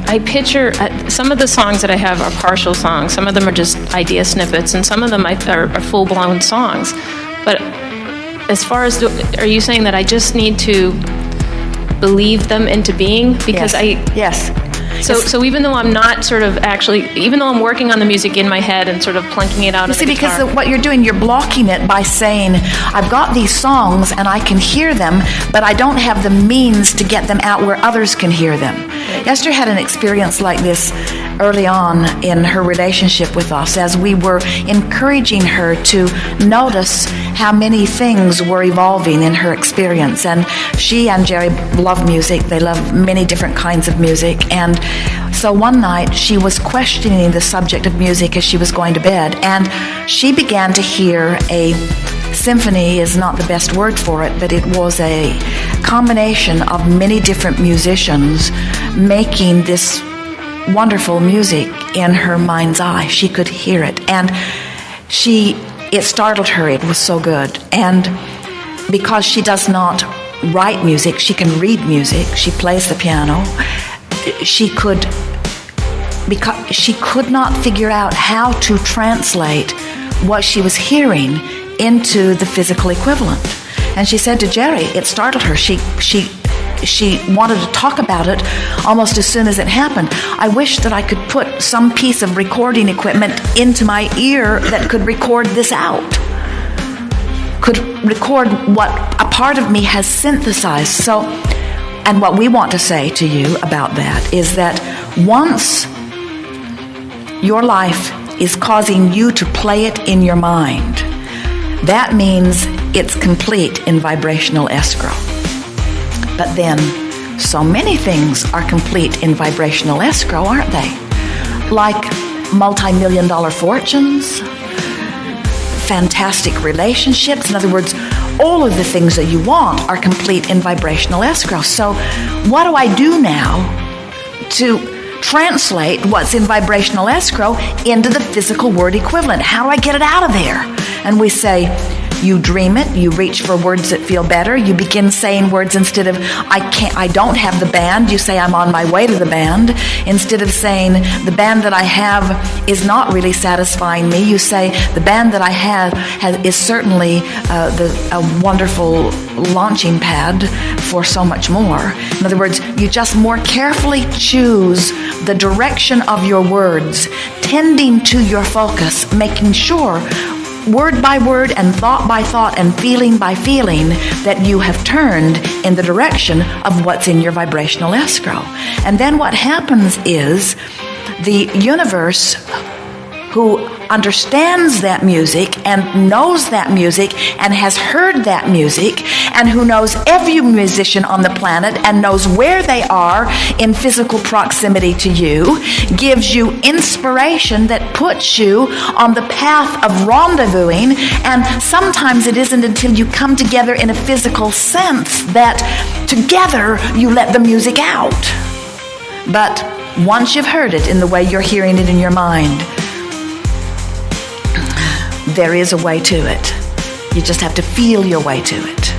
I picture some of the songs that I have are partial songs. Some of them are just idea snippets, and some of them are full-blown songs. But as far as, are you saying that I just need to believe them into being? Because Yes. So even though I'm not sort of actually, even though I'm working on the music in my head and sort of plunking it out of the guitar. Because what you're doing, you're blocking it by saying, I've got these songs and I can hear them, but I don't have the means to get them out where others can hear them. Esther had an experience like this early on in her relationship with us as we were encouraging her to notice how many things were evolving in her experience. And she and Jerry love music. They love many different kinds of music. And so one night she was questioning the subject of music as she was going to bed, and she began to hear a symphony is not the best word for it, but it was a combination of many different musicians making this wonderful music in her mind's eye. She could hear it, and it startled her. It was so good. And because she does not write music, she can read music. She plays the piano. She could not figure out how to translate what she was hearing into the physical equivalent. And she said to Jerry, it startled her. She wanted to talk about it almost as soon as it happened. I wish that I could put some piece of recording equipment into my ear that could record this out, could record what a part of me has synthesized. So, and what we want to say to you about that is that once your life is causing you to play it in your mind, that means it's complete in vibrational escrow. But then, so many things are complete in vibrational escrow, aren't they? Like multi-million-dollar fortunes, fantastic relationships. In other words, all of the things that you want are complete in vibrational escrow. So what do I do now to translate what's in vibrational escrow into the physical word equivalent? How do I get it out of there? And we say, you dream it, you reach for words that feel better, you begin saying words instead of, I don't have the band, you say, I'm on my way to the band. Instead of saying, the band that I have is not really satisfying me, you say, the band that I have is certainly a wonderful launching pad for so much more. In other words, you just more carefully choose the direction of your words, tending to your focus, making sure word by word and thought by thought and feeling by feeling that you have turned in the direction of what's in your vibrational escrow. And then what happens is the universe, who understands that music and knows that music and has heard that music and who knows every musician on the planet and knows where they are in physical proximity to you, gives you inspiration that puts you on the path of rendezvousing. And sometimes it isn't until you come together in a physical sense that together you let the music out. But once you've heard it in the way you're hearing it in your mind, there is a way to it. You just have to feel your way to it.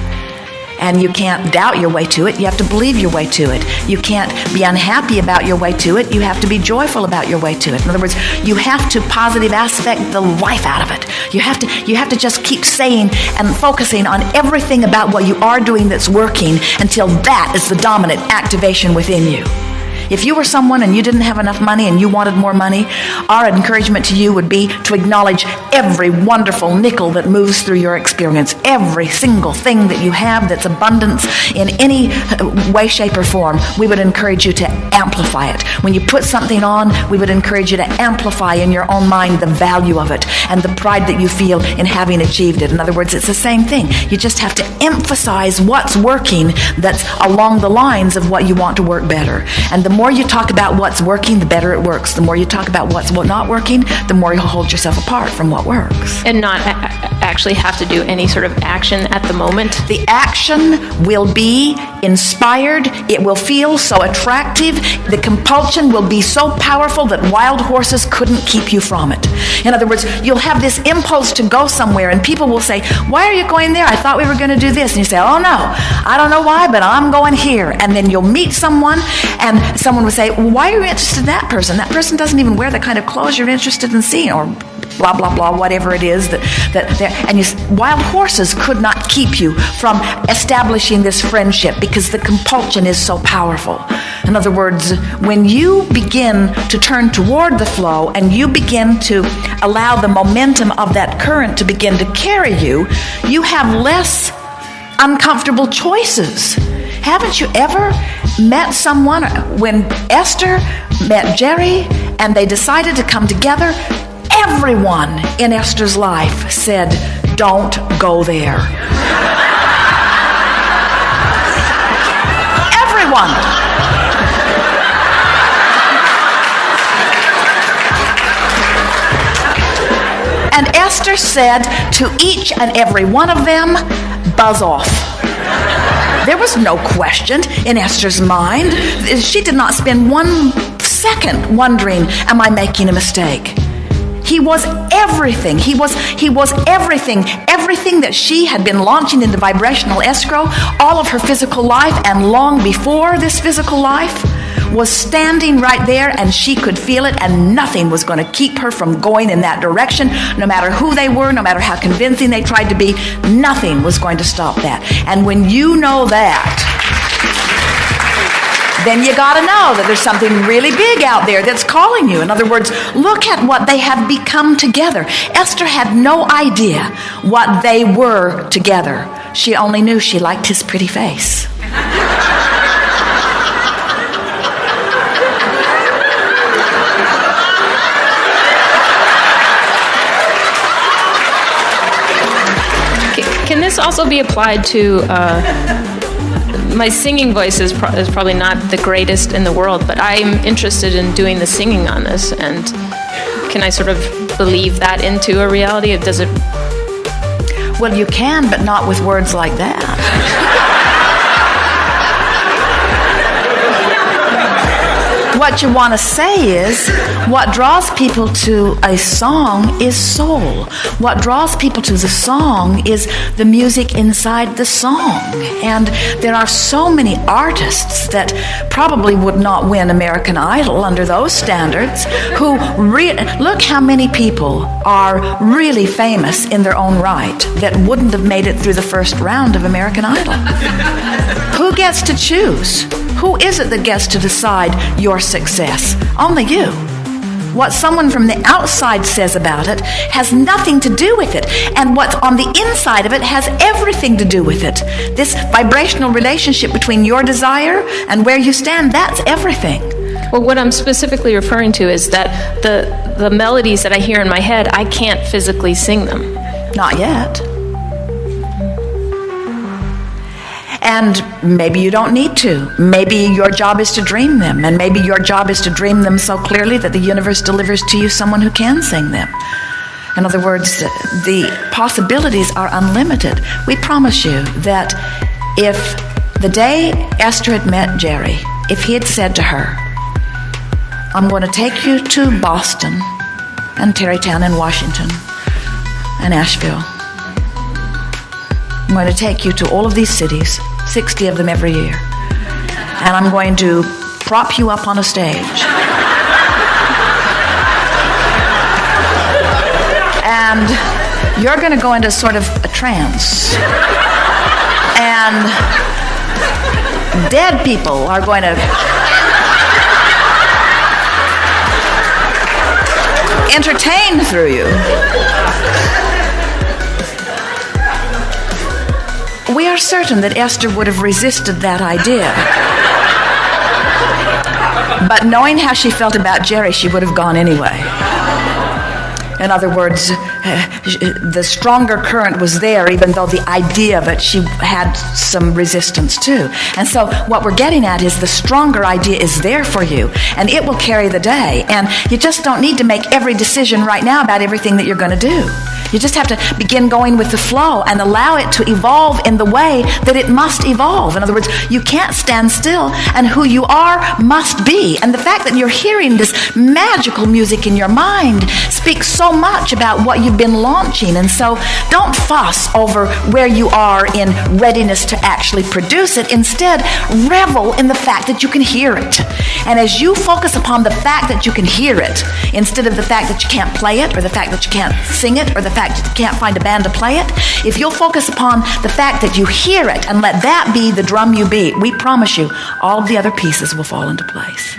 And you can't doubt your way to it. You have to believe your way to it. You can't be unhappy about your way to it. You have to be joyful about your way to it. In other words, you have to positive aspect the life out of it. You have to just keep saying and focusing on everything about what you are doing that's working until that is the dominant activation within you. If you were someone and you didn't have enough money and you wanted more money, our encouragement to you would be to acknowledge every wonderful nickel that moves through your experience, every single thing that you have that's abundance in any way, shape, or form. We would encourage you to amplify it. When you put something on, we would encourage you to amplify in your own mind the value of it and the pride that you feel in having achieved it. In other words, it's the same thing. You just have to emphasize what's working that's along the lines of what you want to work better. And the more you talk about what's working, the better it works. The more you talk about what's not working, the more you hold yourself apart from what works. And not actually have to do any sort of action at the moment. The action will be inspired. It will feel so attractive. The compulsion will be so powerful that wild horses couldn't keep you from it. In other words, you'll have this impulse to go somewhere and people will say, why are you going there? I thought we were going to do this. And you say, oh no, I don't know why, but I'm going here. And then you'll meet someone and someone would say, well, why are you interested in that person? That person doesn't even wear the kind of clothes you're interested in seeing, or blah, blah, blah, whatever it is wild horses could not keep you from establishing this friendship because the compulsion is so powerful. In other words, when you begin to turn toward the flow and you begin to allow the momentum of that current to begin to carry you, you have less uncomfortable choices. Haven't you ever met someone, when Esther met Jerry and they decided to come together, everyone in Esther's life said, don't go there. Everyone. And Esther said to each and every one of them, buzz off. There was no question in Esther's mind. She did not spend 1 second wondering, am I making a mistake? He was everything. He was everything. Everything that she had been launching into vibrational escrow, all of her physical life and long before this physical life, was standing right there, and she could feel it, and nothing was going to keep her from going in that direction. No matter who they were, no matter how convincing they tried to be, nothing was going to stop that. And when you know that, then you got to know that there's something really big out there that's calling you. In other words, look at what they have become together. Esther had no idea what they were together. She only knew she liked his pretty face. Can this also be applied to... my singing voice is probably not the greatest in the world, but I'm interested in doing the singing on this, and can I sort of believe that into a reality? Does it? Well, you can, but not with words like that. What you want to say is, what draws people to a song is soul. What draws people to the song is the music inside the song. And there are so many artists that probably would not win American Idol under those standards, who look how many people are really famous in their own right that wouldn't have made it through the first round of American Idol. Who gets to choose? Who is it that gets to decide your success? Only you. What someone from the outside says about it has nothing to do with it. And what's on the inside of it has everything to do with it. This vibrational relationship between your desire and where you stand, that's everything. Well, what I'm specifically referring to is that the melodies that I hear in my head, I can't physically sing them. Not yet. And maybe you don't need to. Maybe your job is to dream them, and maybe your job is to dream them so clearly that the universe delivers to you someone who can sing them. In other words, the possibilities are unlimited. We promise you that if the day Esther had met Jerry, if he had said to her, I'm going to take you to Boston and Tarrytown and Washington and Asheville. I'm going to take you to all of these cities, 60 of them every year. And I'm going to prop you up on a stage. And you're going to go into sort of a trance. And dead people are going to entertain through you. We are certain that Esther would have resisted that idea. But knowing how she felt about Jerry, she would have gone anyway. In other words, the stronger current was there, even though the idea of it, she had some resistance too. And so what we're getting at is the stronger idea is there for you, and it will carry the day. And you just don't need to make every decision right now about everything that you're going to do. You just have to begin going with the flow and allow it to evolve in the way that it must evolve. In other words, you can't stand still, and who you are must be. And the fact that you're hearing this magical music in your mind speaks so so much about what you've been launching. And so don't fuss over where you are in readiness to actually produce it. Instead, revel in the fact that you can hear it. And as you focus upon the fact that you can hear it, instead of the fact that you can't play it, or the fact that you can't sing it, or the fact that you can't find a band to play it, if you'll focus upon the fact that you hear it and let that be the drum you beat, we promise you all of the other pieces will fall into place.